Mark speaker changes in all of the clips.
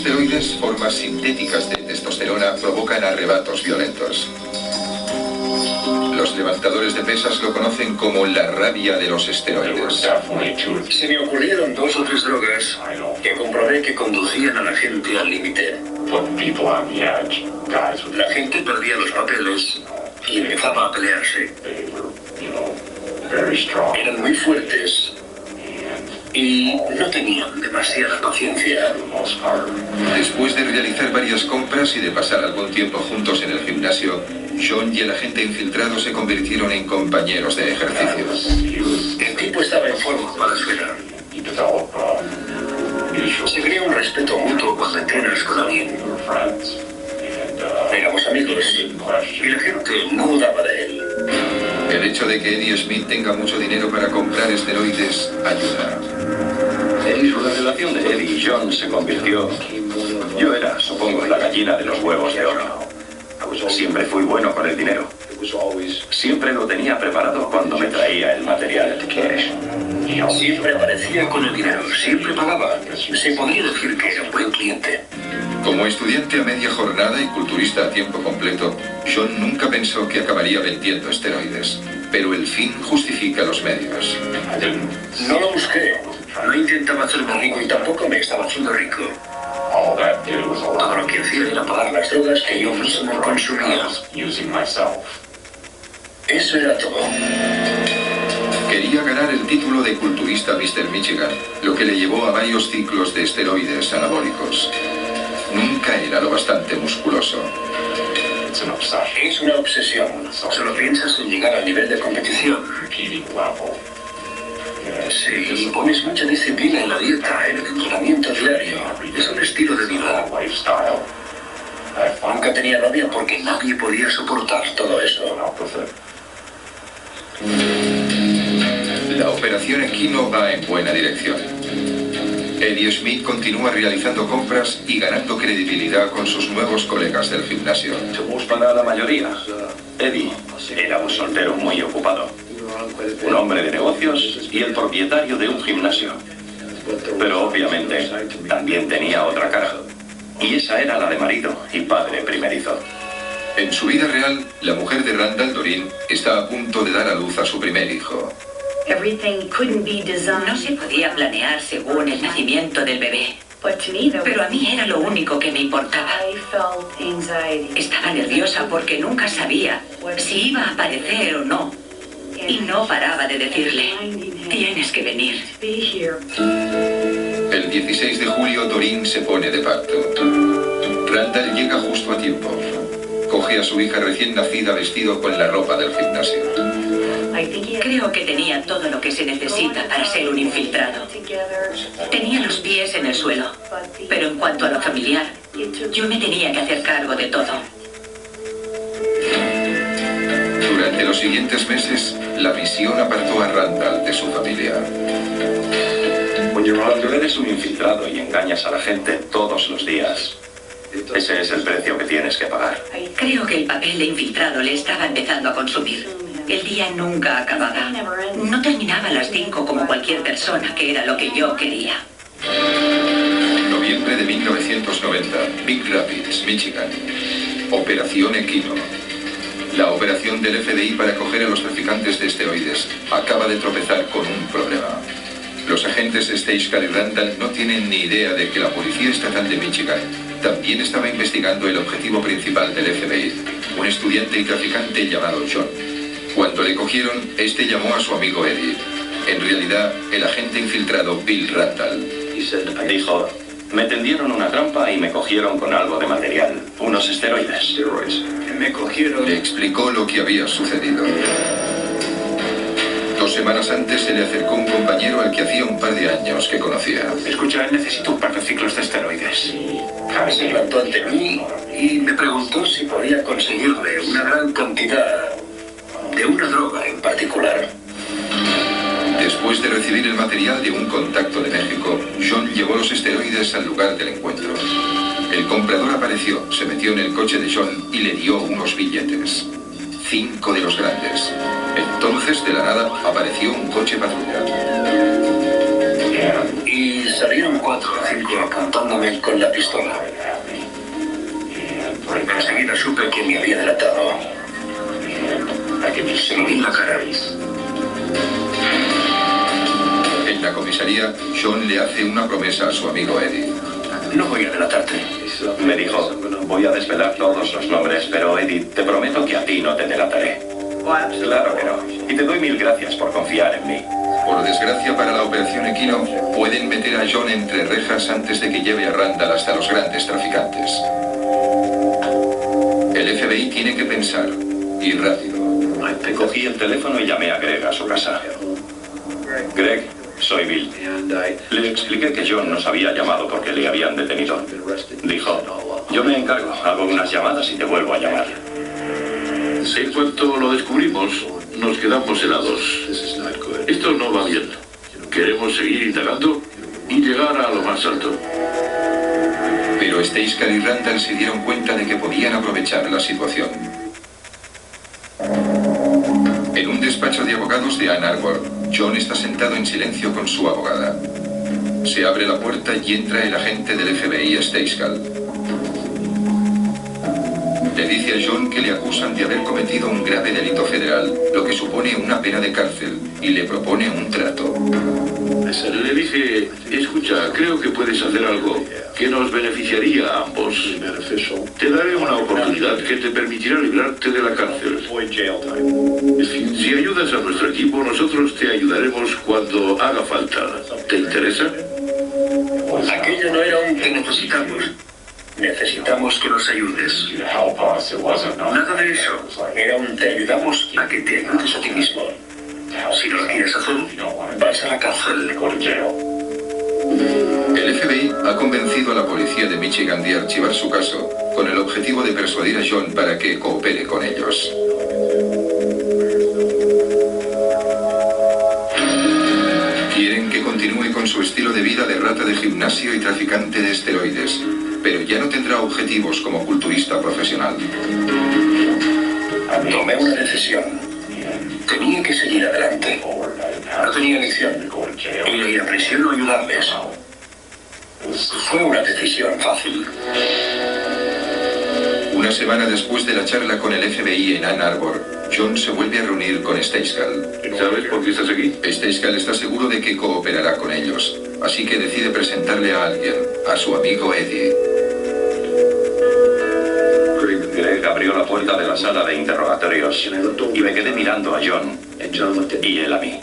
Speaker 1: esteroides, formas sintéticas de testosterona, provocan arrebatos violentos. Los levantadores de pesas lo conocen como la rabia de los esteroides.
Speaker 2: Se me ocurrieron 2 o 3 drogas que comprobé que conducían a la gente al límite. La gente perdía los papeles y empezaba a pelearse. Eran muy fuertes y no tenían demasiada paciencia.
Speaker 1: Después de realizar varias compras y de pasar algún tiempo juntos en el gimnasio, John y el agente infiltrado se convirtieron en compañeros de ejercicio.
Speaker 2: El tipo estaba en forma para su edad. Se crea un respeto mutuo cuando entrenas con alguien. Éramos amigos y la gente no dudaba de él.
Speaker 1: El hecho de que Eddie Smith tenga mucho dinero para comprar esteroides ayuda.
Speaker 3: La relación de Eddie y John se convirtió... Yo era, supongo, la gallina de los huevos de oro. Siempre fui bueno con el dinero. Siempre lo tenía preparado cuando me traía el material.
Speaker 2: Siempre aparecía con el dinero, siempre pagaba. Se podría decir que era un buen cliente.
Speaker 1: Como estudiante a media jornada y culturista a tiempo completo, John nunca pensó que acabaría vendiendo esteroides. Pero el fin justifica los medios.
Speaker 2: No lo busqué. No intentaba hacerme rico y tampoco me estaba haciendo rico. Todo lo que hacía era pagar las drogas que yo mismo consumía. Eso era todo.
Speaker 1: Quería ganar el título de culturista Mr. Michigan, lo que le llevó a varios ciclos de esteroides anabólicos. Nunca era lo bastante musculoso.
Speaker 2: Es una obsesión. Solo piensas en llegar al nivel de competición. Sí, pones mucha disciplina en la dieta, en el entrenamiento diario. Es un estilo de vida. Nunca tenía novia porque nadie podía soportar todo eso.
Speaker 1: La operación Equino va en buena dirección. Eddie Smith continúa realizando compras y ganando credibilidad con sus nuevos colegas del gimnasio.
Speaker 3: Para la mayoría, Eddie era un soltero muy ocupado. Un hombre de negocios y el propietario de un gimnasio. Pero obviamente también tenía otra cara. Y esa era la de marido y padre primerizo.
Speaker 1: En su vida real, la mujer de Randall, Doreen, está a punto de dar a luz a su primer hijo.
Speaker 4: No se podía planear según el nacimiento del bebé. Pero a mí era lo único que me importaba. Estaba nerviosa porque nunca sabía si iba a aparecer o no. Y no paraba de decirle, tienes que venir.
Speaker 1: El 16 de julio, Doreen se pone de parto. Randall llega justo a tiempo. Coge a su hija recién nacida vestido con la ropa del gimnasio.
Speaker 4: Creo que tenía todo lo que se necesita para ser un infiltrado. Tenía los pies en el suelo. Pero en cuanto a lo familiar, yo me tenía que hacer cargo de todo.
Speaker 1: Durante los siguientes meses, la misión apartó a Randall de su familia.
Speaker 3: Cuando eres un infiltrado y engañas a la gente todos los días, ese es el precio que tienes que pagar.
Speaker 4: Creo que el papel de infiltrado le estaba empezando a consumir. El día nunca acababa. No terminaba a las 5 como cualquier persona, que era lo que yo quería.
Speaker 1: Noviembre de 1990, Big Rapids, Michigan. Operación Equino. La operación del FBI para coger a los traficantes de esteroides acaba de tropezar con un problema. Los agentes Stagecar y Randall no tienen ni idea de que la Policía Estatal de Michigan también estaba investigando el objetivo principal del FBI, un estudiante y traficante llamado John. Cuando le cogieron, este llamó a su amigo Eddie. En realidad, el agente infiltrado Bill Randall.
Speaker 3: Dijo, me tendieron una trampa y me cogieron con algo de material, unos esteroides.
Speaker 2: Me cogieron.
Speaker 1: Le explicó lo que había sucedido. 2 semanas antes se le acercó un compañero al que hacía un par de años que conocía.
Speaker 2: Escucha, necesito un par de ciclos de esteroides. Se plantó ante mí y me preguntó si podía conseguirle una gran cantidad de una droga en particular.
Speaker 1: Después de recibir el material de un contacto de México, John llevó los esteroides al lugar del encuentro. El comprador apareció, se metió en el coche de John y le dio unos billetes. 5 de los grandes. Entonces, de la nada, apareció un coche patrulla.
Speaker 2: Y Salieron 4 o 5 apuntándome con la pistola. Enseguida supe que me había delatado. Se lo vi en la cara.
Speaker 1: En la comisaría, John le hace una promesa a su amigo Eddie.
Speaker 2: No voy a delatarte.
Speaker 3: Me dijo, voy a desvelar todos los nombres, pero Eddie, te prometo que a ti no te delataré. Claro que no. Y te doy 1000 gracias por confiar en mí.
Speaker 1: Por desgracia para la operación Equino, pueden meter a John entre rejas antes de que lleve a Randall hasta los grandes traficantes. El FBI tiene que pensar, y rápido.
Speaker 3: Cogí el teléfono y llamé a Greg a su casa. Greg, soy Bill. Le expliqué que John nos había llamado porque le habían detenido. Dijo, yo me encargo, hago unas llamadas y te vuelvo a llamar.
Speaker 5: En cuanto lo descubrimos, nos quedamos helados. Esto no va bien. Queremos seguir indagando y llegar a lo más alto.
Speaker 1: Pero Steiskal y Randall se dieron cuenta de que podían aprovechar la situación. En un despacho de abogados de Ann Arbor, John está sentado en silencio con su abogada. Se abre la puerta y entra el agente del FBI, Steiskal. Le dice a John que le acusan de haber cometido un grave delito federal, lo que supone una pena de cárcel, y le propone un trato.
Speaker 5: Le dije, escucha, creo que puedes hacer algo que nos beneficiaría a ambos. Te daré una oportunidad que te permitirá librarte de la cárcel. Si ayudas a nuestro equipo, nosotros te ayudaremos cuando haga falta. ¿Te interesa?
Speaker 2: Aquello no era un te necesitamos. Necesitamos que nos ayudes. Nada de eso. Era un te ayudamos a que te ayudes a ti mismo. Si no lo quieres hacer, vas a la cárcel.
Speaker 1: El FBI ha convencido a la policía de Michigan de archivar su caso con el objetivo de persuadir a John para que coopere con ellos. Quieren que continúe con su estilo de vida de rata de gimnasio y traficante de esteroides, pero ya no tendrá objetivos como culturista profesional.
Speaker 2: Tomé una decisión. Tenía que seguir adelante. No tenía elección. Ir a prisión o ayudarles. Fue una decisión fácil.
Speaker 1: Una semana después de la charla con el FBI en Ann Arbor, John se vuelve a reunir con Steiskal.
Speaker 5: ¿Sabes por qué estás aquí?
Speaker 1: Steiskal está seguro de que cooperará con ellos, así que decide presentarle a alguien, a su amigo Eddie.
Speaker 3: Greg abrió la puerta de la sala de interrogatorios y me quedé mirando a John y él a mí.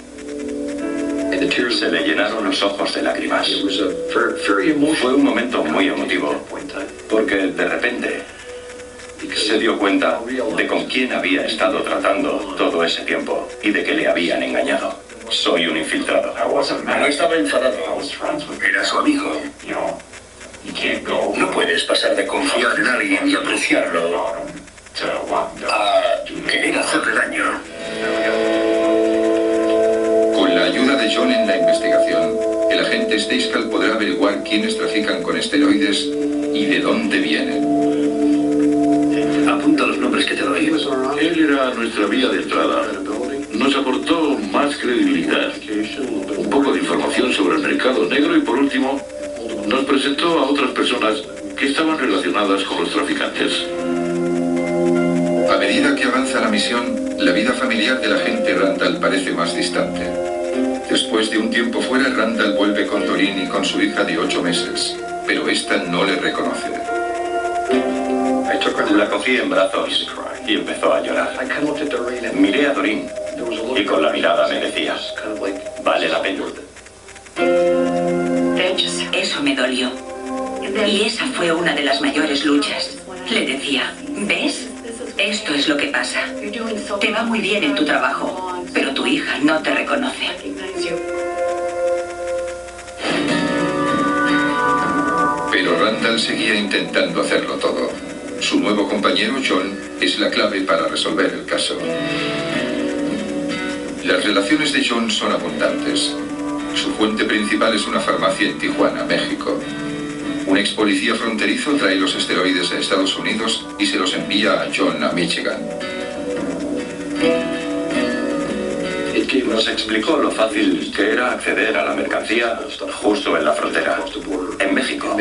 Speaker 3: Se le llenaron los ojos de lágrimas. Fue un momento muy emotivo, porque de repente se dio cuenta de con quién había estado tratando todo ese tiempo y de que le habían engañado. Soy un infiltrado.
Speaker 2: No estaba enfadado. Era su amigo. No puedes pasar de confiar en alguien y apreciarlo a querer hacerle daño.
Speaker 1: Con la ayuda de John en la investigación, el agente Steiskal podrá averiguar quiénes trafican con esteroides y de dónde vienen.
Speaker 2: Apunta los nombres que te doy.
Speaker 5: Él era nuestra vía de entrada. Nos aportó más credibilidad, un poco de información sobre el mercado negro y por último, nos presentó a otras personas que estaban relacionadas con los traficantes.
Speaker 1: A medida que avanza la misión, la vida familiar del agente Randall parece más distante. Después de un tiempo fuera, Randall vuelve con Doreen y con su hija de 8 meses, pero esta no le reconoce.
Speaker 3: La cogí en brazos y empezó a llorar. Miré a Doreen y con la mirada me decía, vale la pena.
Speaker 4: Eso me dolió. Y esa fue una de las mayores luchas. Le decía, ¿ves? Esto es lo que pasa. Te va muy bien en tu trabajo, pero tu hija no te reconoce.
Speaker 1: Pero Randall seguía intentando hacerlo todo. Su nuevo compañero, John, es la clave para resolver el caso. Las relaciones de John son abundantes. Su fuente principal es una farmacia en Tijuana, México. Un ex policía fronterizo trae los esteroides a Estados Unidos y se los envía a John a Michigan.
Speaker 3: Nos explicó lo fácil que era acceder a la mercancía justo en la frontera, en México.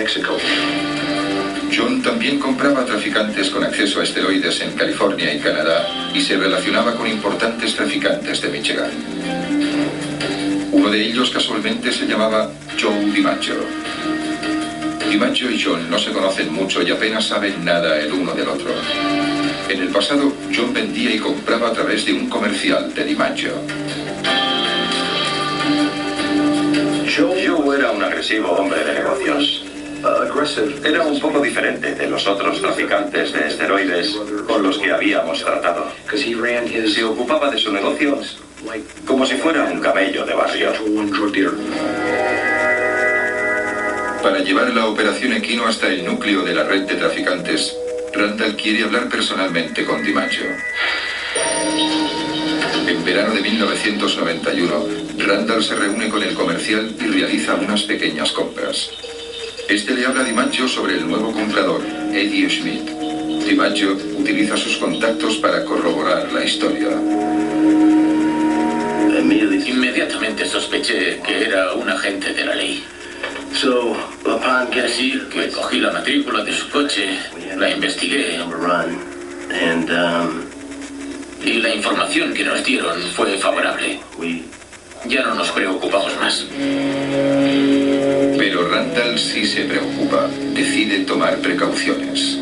Speaker 1: John también compraba traficantes con acceso a esteroides en California y Canadá y se relacionaba con importantes traficantes de Michigan. Uno de ellos casualmente se llamaba Joe DiMaggio. DiMaggio y John no se conocen mucho y apenas saben nada el uno del otro. En el pasado, John vendía y compraba a través de un comercial de DiMaggio.
Speaker 3: Joe era un agresivo hombre de negocios. Era un poco diferente de los otros traficantes de esteroides con los que habíamos tratado. Se ocupaba de su negocio como si fuera un camello de barrio.
Speaker 1: Para llevar la operación Equino hasta el núcleo de la red de traficantes, Randall quiere hablar personalmente con DiMaggio. En verano de 1991, Randall se reúne con el comercial y realiza unas pequeñas compras. Este le habla a DiMaggio sobre el nuevo comprador, Eddie Schmidt. DiMaggio utiliza sus contactos para corroborar la historia.
Speaker 2: Inmediatamente sospeché que era un agente de la ley. Así que cogí la matrícula de su coche, la investigué y la información que nos dieron fue favorable. Ya no nos preocupamos más.
Speaker 1: Pero Randall sí se preocupa. Decide tomar precauciones.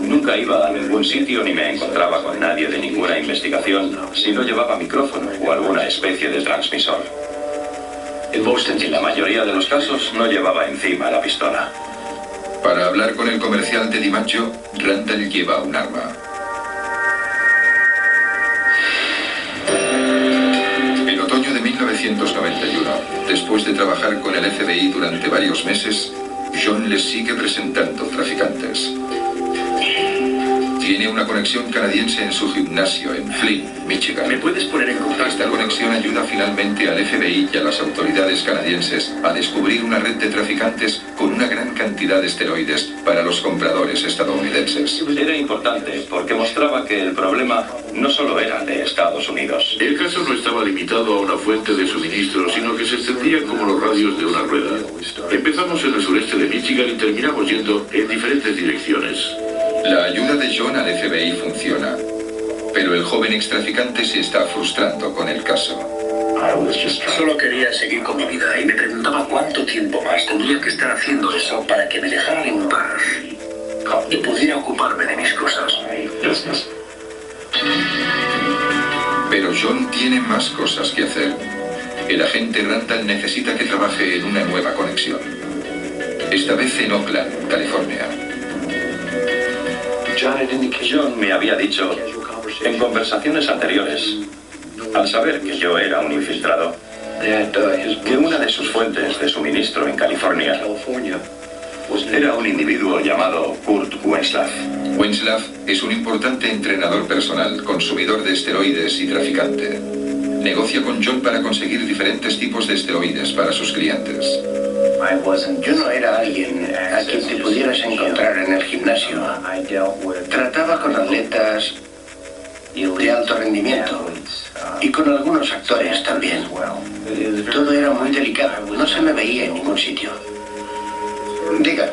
Speaker 3: Nunca iba a ningún sitio ni me encontraba con nadie de ninguna investigación si no llevaba micrófono o alguna especie de transmisor. En la mayoría de los casos no llevaba encima la pistola.
Speaker 1: Para hablar con el comercial de DiMaggio, Randall lleva un arma. En otoño de 1991, después de trabajar con el FBI durante varios meses, John les sigue presentando traficantes. Tiene una conexión canadiense en su gimnasio en Flint, Michigan.
Speaker 2: ¿Me puedes poner en contacto?
Speaker 1: Esta conexión ayuda finalmente al FBI y a las autoridades canadienses a descubrir una red de traficantes con una gran cantidad de esteroides para los compradores estadounidenses.
Speaker 3: Era importante porque mostraba que el problema no solo era de Estados Unidos.
Speaker 5: El caso no estaba limitado a una fuente de suministro, sino que se extendía como los radios de una rueda. Empezamos en el sureste de Michigan y terminamos yendo en diferentes direcciones.
Speaker 1: La ayuda de John al FBI funciona, pero el joven extraficante se está frustrando con el caso.
Speaker 2: Solo quería seguir con mi vida y me preguntaba cuánto tiempo más tendría que estar haciendo eso para que me dejaran en paz y pudiera ocuparme de mis cosas.
Speaker 1: Pero John tiene más cosas que hacer. El agente Randall necesita que trabaje en una nueva conexión. Esta vez en Oakland, California.
Speaker 3: John me había dicho en conversaciones anteriores, al saber que yo era un infiltrado, que una de sus fuentes de suministro en California era un individuo llamado Kurt Wenslav.
Speaker 1: Wenslav es un importante entrenador personal, consumidor de esteroides y traficante. Negocia con John para conseguir diferentes tipos de esteroides para sus clientes.
Speaker 6: Yo no era alguien a quien te pudieras encontrar en el gimnasio. Trataba con atletas de alto rendimiento y con algunos actores también. Todo era muy delicado, no se me veía en ningún sitio. Diga.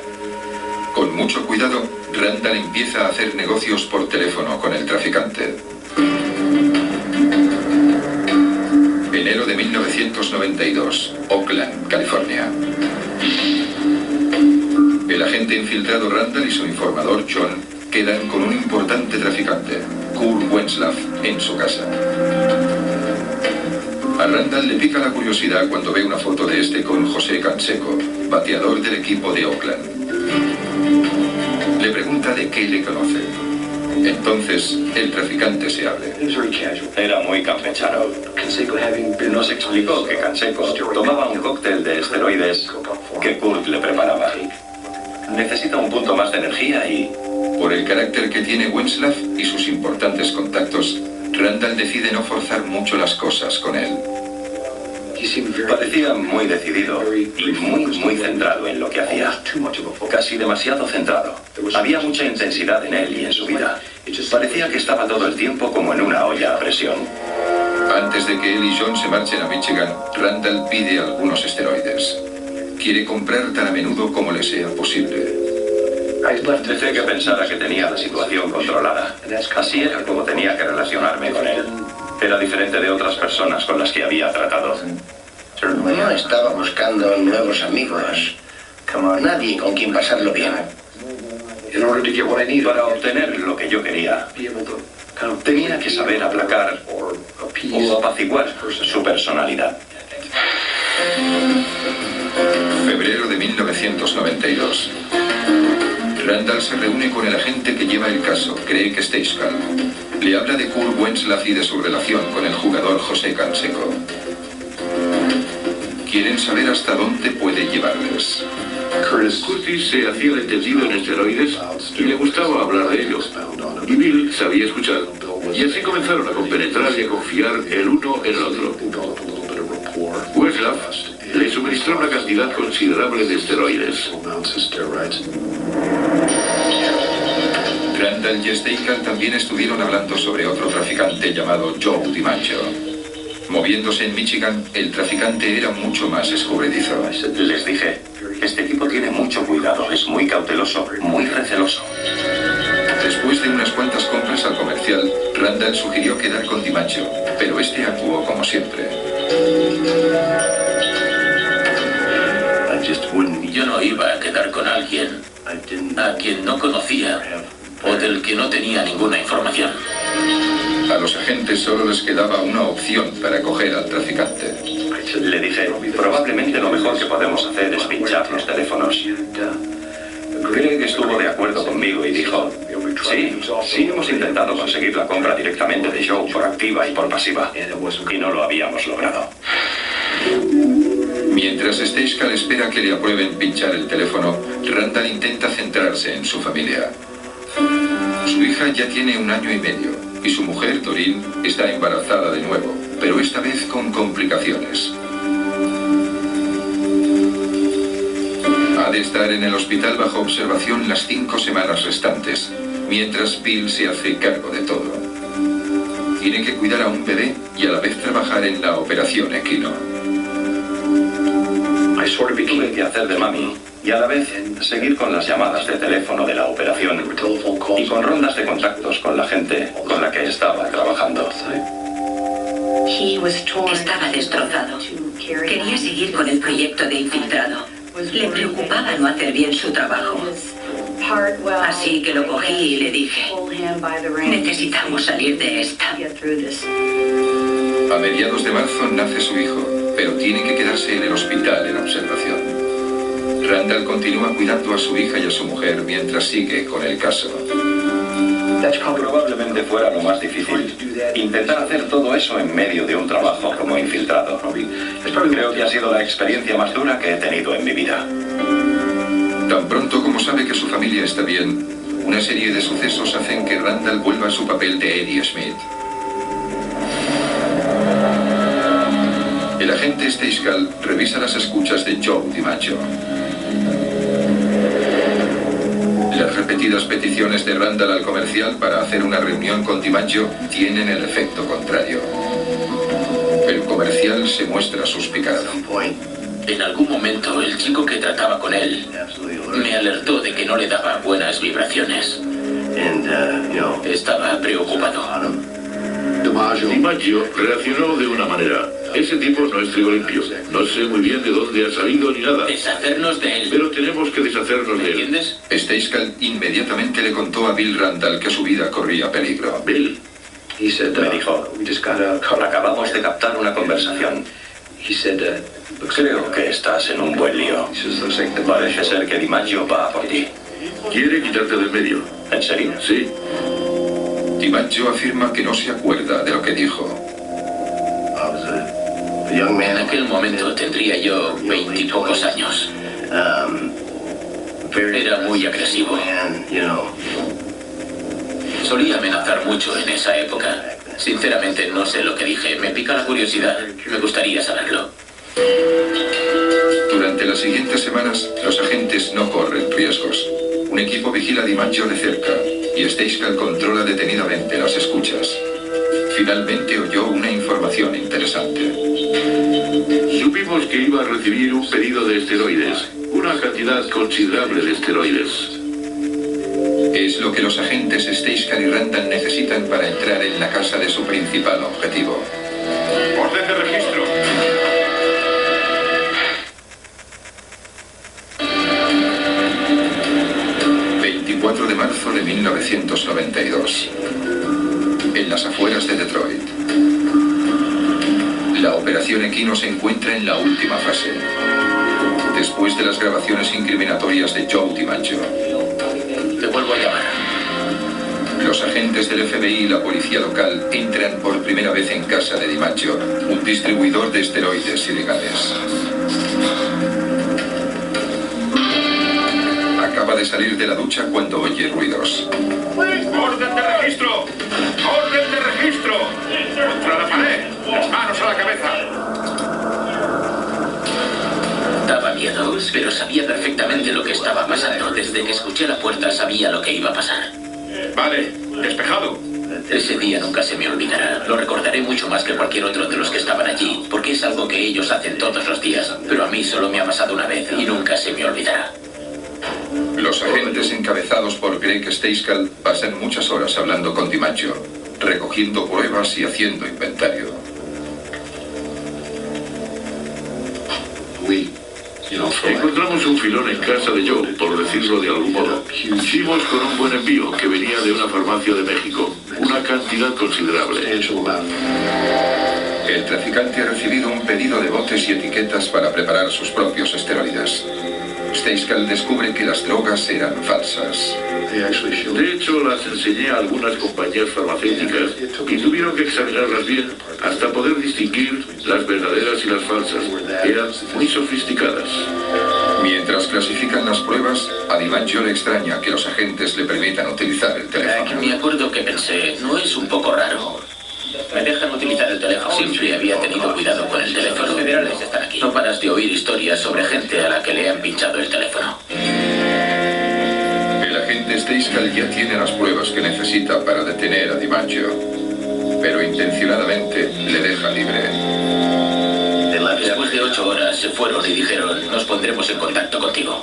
Speaker 1: Con mucho cuidado, Randall empieza a hacer negocios por teléfono con el traficante. Enero de 1992, Oakland, California. El agente infiltrado Randall y su informador John quedan con un importante traficante, Kurt Wenslav, en su casa. A Randall le pica la curiosidad cuando ve una foto de este con José Canseco, bateador del equipo de Oakland. Le pregunta de qué le conoce. Entonces, el traficante se abre.
Speaker 3: Era muy campechano. Nos explicó que Canseco tomaba un cóctel de esteroides que Kurt le preparaba. Necesita un punto más de energía y...
Speaker 1: Por el carácter que tiene Wenslav y sus importantes contactos, Randall decide no forzar mucho las cosas con él.
Speaker 3: Parecía muy decidido y muy centrado en lo que hacía. Casi demasiado centrado. Había mucha intensidad en él y en su vida. Parecía que estaba todo el tiempo como en una olla a presión.
Speaker 1: Antes de que él y John se marchen a Michigan, Randall pide algunos esteroides. Quiere comprar tan a menudo como le sea posible.
Speaker 3: Dejé que pensara que tenía la situación controlada. Así era como tenía que relacionarme con él. Era diferente de otras personas con las que había tratado.
Speaker 6: No estaba buscando nuevos amigos. Nadie con quien pasarlo bien.
Speaker 3: Para obtener lo que yo quería, tenía que saber aplacar o apaciguar su personalidad.
Speaker 1: Febrero de 1992. Randall se reúne con el agente que lleva el caso, Craig Steiskal. Le habla de Kurt Wenslaff y de su relación con el jugador José Canseco. Quieren saber hasta dónde puede llevarles.
Speaker 5: Curtis se hacía el entendido en esteroides y le gustaba hablar de ello. Y Bill sabía escuchar. Y así comenzaron a compenetrar y a confiar el uno en el otro. Wenslaff le suministró una cantidad considerable de esteroides.
Speaker 1: Randall y Steiskal también estuvieron hablando sobre otro traficante llamado Joe DiMaggio. Moviéndose en Michigan, el traficante era mucho más escurridizo.
Speaker 3: Les dije, este tipo tiene mucho cuidado, es muy cauteloso, muy receloso.
Speaker 1: Después de unas cuantas compras al comercial, Randall sugirió quedar con DiMaggio, pero este actuó como siempre.
Speaker 2: Yo no iba a quedar con alguien a quien no conocía o del que no tenía ninguna información.
Speaker 1: A los agentes solo les quedaba una opción para coger al traficante.
Speaker 3: Le dije, probablemente lo mejor que podemos hacer es pinchar los teléfonos. Craig estuvo de acuerdo conmigo y dijo, sí, hemos intentado conseguir la compra directamente de Joe por activa y por pasiva, y no lo habíamos logrado.
Speaker 1: Mientras Steiskal espera que le aprueben pinchar el teléfono, Randall intenta centrarse en su familia. Su hija ya tiene 1 año y medio, y su mujer, Doreen, está embarazada de nuevo, pero esta vez con complicaciones. Ha de estar en el hospital bajo observación las 5 semanas restantes, mientras Bill se hace cargo de todo. Tiene que cuidar a un bebé y a la vez trabajar en la operación Equino.
Speaker 3: Tuve que hacer de mami y a la vez seguir con las llamadas de teléfono de la operación y con rondas de contactos con la gente con la que estaba trabajando.
Speaker 4: Estaba destrozado. Quería seguir con el proyecto de infiltrado. Le preocupaba no hacer bien su trabajo. Así que lo cogí y le dije, necesitamos salir de esta.
Speaker 1: A mediados de marzo nace su hijo, pero tiene que quedarse en el hospital en observación. Randall continúa cuidando a su hija y a su mujer mientras sigue con el caso.
Speaker 3: Probablemente fuera lo más difícil, intentar hacer todo eso en medio de un trabajo como infiltrado. Creo que ha sido la experiencia más dura que he tenido en mi vida.
Speaker 1: Tan pronto como sabe que su familia está bien, una serie de sucesos hacen que Randall vuelva a su papel de Eddie Smith. El agente Steiskal revisa las escuchas de Joe DiMaggio. Las repetidas peticiones de Randall al comercial para hacer una reunión con DiMaggio tienen el efecto contrario. El comercial se muestra suspicaz.
Speaker 2: En algún momento, el chico que trataba con él me alertó de que no le daba buenas vibraciones. Estaba preocupado.
Speaker 5: DiMaggio reaccionó de una manera. Ese tipo no es trigo limpio. No sé muy bien de dónde ha salido ni nada.
Speaker 2: Deshacernos de él.
Speaker 5: Pero tenemos que deshacernos de él.
Speaker 2: ¿Entiendes?
Speaker 1: Steiskal inmediatamente le contó a Bill Randall que su vida corría peligro.
Speaker 5: Bill.
Speaker 3: Me dijo, acabamos de captar una conversación. Creo que estás en un buen lío. Parece ser que DiMaggio va a por ti.
Speaker 5: Quiere quitarte del medio.
Speaker 3: ¿En serio?
Speaker 5: Sí.
Speaker 1: DiMaggio afirma que no se acuerda de lo que dijo.
Speaker 2: En aquel momento tendría yo 20 y pocos años. Era muy agresivo. Solía amenazar mucho en esa época. Sinceramente no sé lo que dije. Me pica la curiosidad. Me gustaría saberlo.
Speaker 1: Durante las siguientes semanas, los agentes no corren riesgos. Un equipo vigila a DiMaggio de cerca y Steiskal controla detenidamente las escuchas. Finalmente oyó una información información interesante.
Speaker 5: Supimos que iba a recibir un pedido de esteroides, una cantidad considerable de esteroides.
Speaker 1: Es lo que los agentes Steiskal y Randall necesitan para entrar en la casa de su principal objetivo.
Speaker 5: ¡Orden de registro!
Speaker 1: De marzo de 1992, en las afueras de Detroit. La operación Equino se encuentra en la última fase. Después de las grabaciones incriminatorias de Joe DiMaggio,
Speaker 2: Te vuelvo a llamar.
Speaker 1: los agentes del FBI y la policía local entran por primera vez en casa de DiMaggio, un distribuidor de esteroides ilegales. Acaba de salir de la ducha cuando oye ruidos.
Speaker 5: ¡Orden de registro! ¡Orden de registro! ¡Contra la pared! ¡Las manos a la cabeza!
Speaker 2: Daba miedo, pero sabía perfectamente lo que estaba pasando. Desde que escuché la puerta sabía lo que iba a pasar.
Speaker 5: Vale, despejado.
Speaker 2: Ese día nunca se me olvidará. Lo recordaré mucho más que cualquier otro de los que estaban allí, porque es algo que ellos hacen todos los días. Pero a mí solo me ha pasado una vez y nunca se me olvidará.
Speaker 1: Los agentes encabezados por Greg Steiskal pasan muchas horas hablando con DiMaggio, recogiendo pruebas y haciendo inventario.
Speaker 5: Encontramos un filón en casa de Joe, por decirlo de algún modo. Hicimos con un buen envío que venía de una farmacia de México, una cantidad considerable.
Speaker 1: El traficante ha recibido un pedido de botes y etiquetas para preparar sus propios esteroides. Steiskal descubre que las drogas eran falsas.
Speaker 5: De hecho, las enseñé a algunas compañías farmacéuticas y tuvieron que examinarlas bien hasta poder distinguir las verdaderas y las falsas. Eran muy sofisticadas.
Speaker 1: Mientras clasifican las pruebas, a DiMaggio le extraña que los agentes le permitan utilizar el teléfono.
Speaker 2: Me acuerdo que pensé, ¿no es un poco raro? Me dejan utilizar el teléfono. Siempre había tenido cuidado con el teléfono. Los federales están aquí. No paras de oír historias sobre gente a la que le han pinchado el teléfono.
Speaker 1: El agente Steiskal ya tiene las pruebas que necesita para detener a DiMaggio, pero intencionadamente le deja libre.
Speaker 2: Después de 8 horas se fueron y dijeron, nos pondremos en contacto contigo.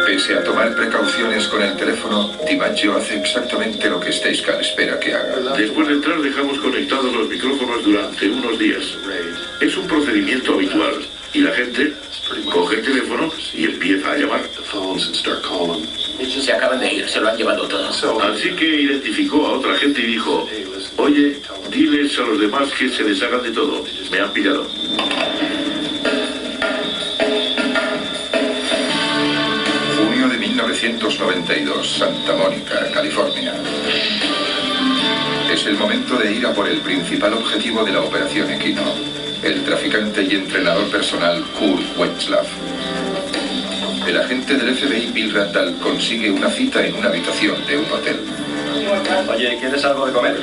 Speaker 1: Pese a tomar precauciones con el teléfono, DiMaggio hace exactamente lo que Steiskal espera que haga.
Speaker 5: Después de entrar dejamos conectados los micrófonos durante unos días. Es un procedimiento habitual y la gente coge el teléfono y empieza a llamar.
Speaker 2: Se acaban de ir, se lo han llevado todo.
Speaker 5: Así que identificó a otra gente y dijo, oye, diles a los demás que se deshagan de todo. Me han pillado.
Speaker 1: Junio de 1992, Santa Mónica, California. Es el momento de ir a por el principal objetivo de la operación Equino, el traficante y entrenador personal Kurt Wentzlaff. El agente del FBI Bill Randall consigue una cita en una habitación de un hotel.
Speaker 3: Oye, ¿quieres algo de comer?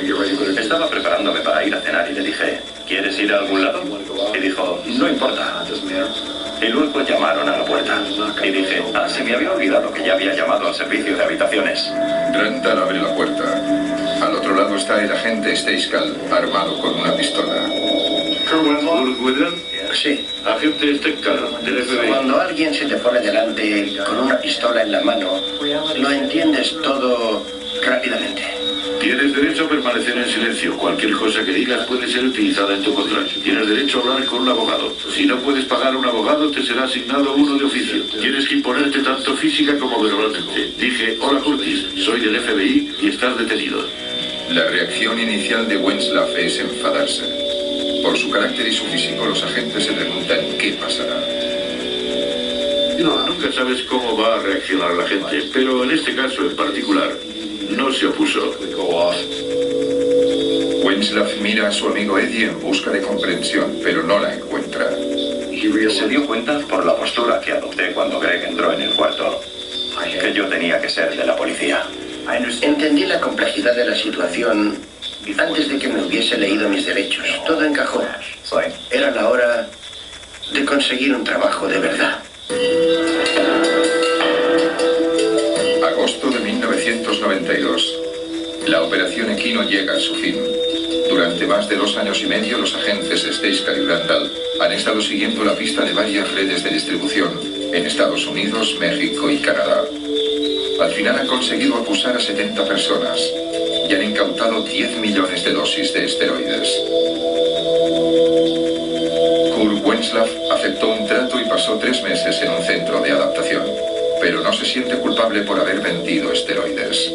Speaker 3: Estaba preparándome para ir a cenar y le dije, ¿quieres ir a algún lado? Y dijo, no importa. Y luego llamaron a la puerta. Y dije, se me había olvidado que ya había llamado al servicio de habitaciones.
Speaker 1: Randall abre la puerta. Al otro lado está el agente Steiskal, armado con una pistola.
Speaker 5: ¿Kurt Wendell?
Speaker 6: Sí.
Speaker 5: Agente Steiskal, del FBI.
Speaker 6: Cuando alguien se te pone delante con una pistola en la mano, lo entiendes todo rápidamente.
Speaker 5: Tienes derecho a permanecer en silencio. Cualquier cosa que digas puede ser utilizada en tu contra. Tienes derecho a hablar con un abogado. Si no puedes pagar a un abogado, te será asignado uno de oficio. Tienes que imponerte tanto física como verbalmente. Dije, hola Curtis, soy del FBI y estás detenido.
Speaker 1: La reacción inicial de Wentzlaff es enfadarse. Por su carácter y su físico, los agentes se preguntan qué pasará.
Speaker 5: Nunca sabes cómo va a reaccionar la gente, pero en este caso en particular, no se opuso.
Speaker 1: Wentzlaff mira a su amigo Eddie en busca de comprensión, pero no la encuentra.
Speaker 3: Se dio cuenta por la postura que adopté cuando Greg entró en el cuarto, que yo tenía que ser de la policía.
Speaker 6: Entendí la complejidad de la situación antes de que me hubiese leído mis derechos. Todo encajó. Era la hora de conseguir un trabajo de verdad.
Speaker 1: Agosto de 1992. La operación Equino llega a su fin. Durante más de 2 años y medio, los agentes Stejskal y Randall han estado siguiendo la pista de varias redes de distribución en Estados Unidos, México y Canadá. Al final han conseguido acusar a 70 personas y han incautado 10 millones de dosis de esteroides. Kurt Wenslav aceptó un trato y pasó 3 meses en un centro de adaptación, pero no se siente culpable por haber vendido esteroides.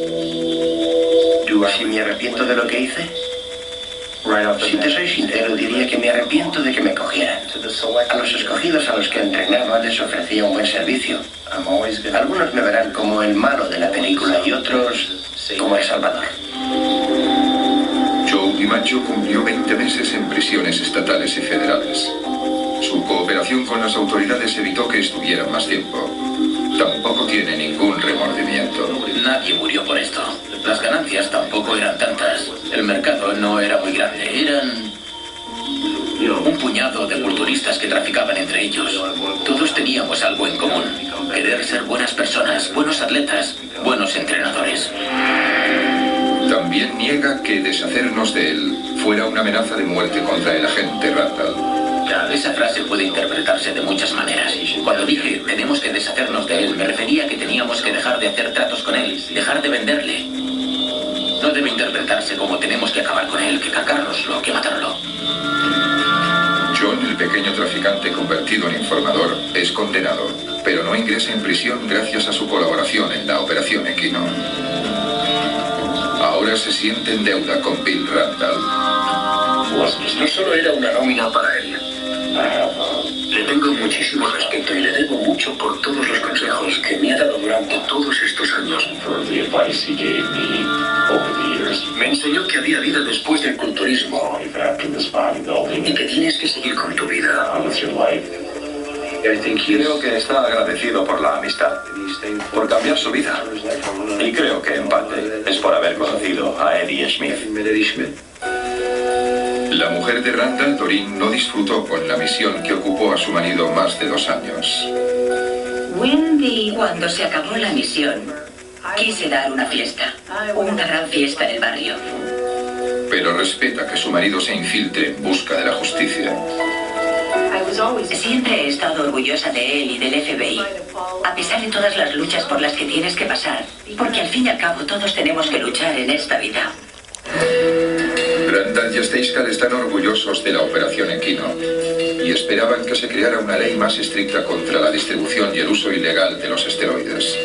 Speaker 6: ¿Si me arrepiento de lo que hice? Si te soy sincero, diría que me arrepiento de que me cogieran. A los escogidos a los que entrenaba les ofrecía un buen servicio. Algunos me verán como el malo de la película y otros como el salvador.
Speaker 1: Joe DiMaggio cumplió 20 meses en prisiones estatales y federales. Su cooperación con las autoridades evitó que estuvieran más tiempo. Tampoco tiene ningún remordimiento.
Speaker 2: Nadie murió por esto. Las ganancias tampoco eran tantas. El mercado no era muy grande. Eran un puñado de culturistas que traficaban entre ellos. Todos teníamos algo en común. Querer ser buenas personas, buenos atletas, buenos entrenadores.
Speaker 1: También niega que deshacernos de él fuera una amenaza de muerte contra el agente Randall.
Speaker 2: Esa frase puede interpretarse de muchas maneras. Cuando dije tenemos que deshacernos de él, me refería a que teníamos que dejar de hacer tratos con él, dejar de venderle. No debe interpretarse como tenemos que acabar con él, que cargárnoslo, que matarlo.
Speaker 1: John, el pequeño traficante convertido en informador, es condenado, pero no ingresa en prisión gracias a su colaboración en la operación Equino. Ahora se siente en deuda con Bill Randall.
Speaker 2: No solo era una nómina para él. Le tengo muchísimo respeto y le debo mucho por todos los consejos que me ha dado durante todos estos años. Me enseñó que había vida después del culturismo y que tienes que seguir con tu vida.
Speaker 3: Creo que está agradecido por la amistad, por cambiar su vida. Y creo que en parte es por haber conocido a Eddie Smith.
Speaker 1: La mujer de Randall, Doreen, no disfrutó con la misión que ocupó a su marido más de 2 años.
Speaker 4: Wendy, cuando se acabó la misión, quise dar una fiesta, una gran fiesta en el barrio.
Speaker 1: Pero respeta que su marido se infiltre en busca de la justicia.
Speaker 4: Siempre he estado orgullosa de él y del FBI, a pesar de todas las luchas por las que tienes que pasar, porque al fin y al cabo todos tenemos que luchar en esta vida.
Speaker 1: Randall y Stejskal están orgullosos de la operación Equino y esperaban que se creara una ley más estricta contra la distribución y el uso ilegal de los esteroides.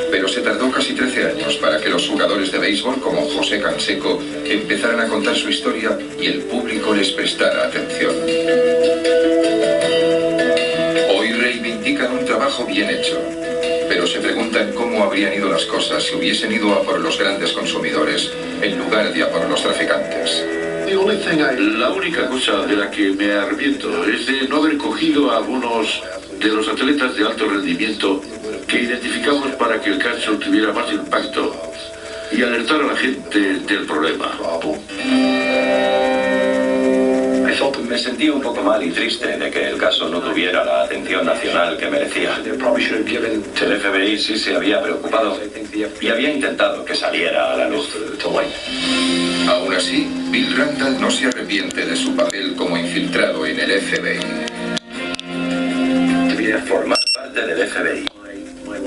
Speaker 1: Pero se tardó casi 13 años para que los jugadores de béisbol como José Canseco empezaran a contar su historia y el público les prestara atención. Hoy reivindican un trabajo bien hecho, pero se preguntan cómo habrían ido las cosas si hubiesen ido a por los grandes consumidores en lugar de a por los traficantes.
Speaker 5: La única cosa de la que me arrepiento es de no haber cogido a algunos de los atletas de alto rendimiento que identificamos para que el caso tuviera más impacto y alertar a la gente del problema.
Speaker 3: Me sentí un poco mal y triste de que el caso no tuviera la atención nacional que merecía. El FBI sí se había preocupado y había intentado que saliera a la luz.
Speaker 1: Aún así, Bill Randall no se arrepiente de su papel como infiltrado en el FBI.
Speaker 3: Formar parte del FBI.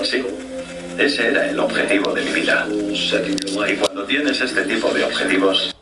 Speaker 3: Sí, ese era el objetivo de mi vida. Y cuando tienes este tipo de objetivos,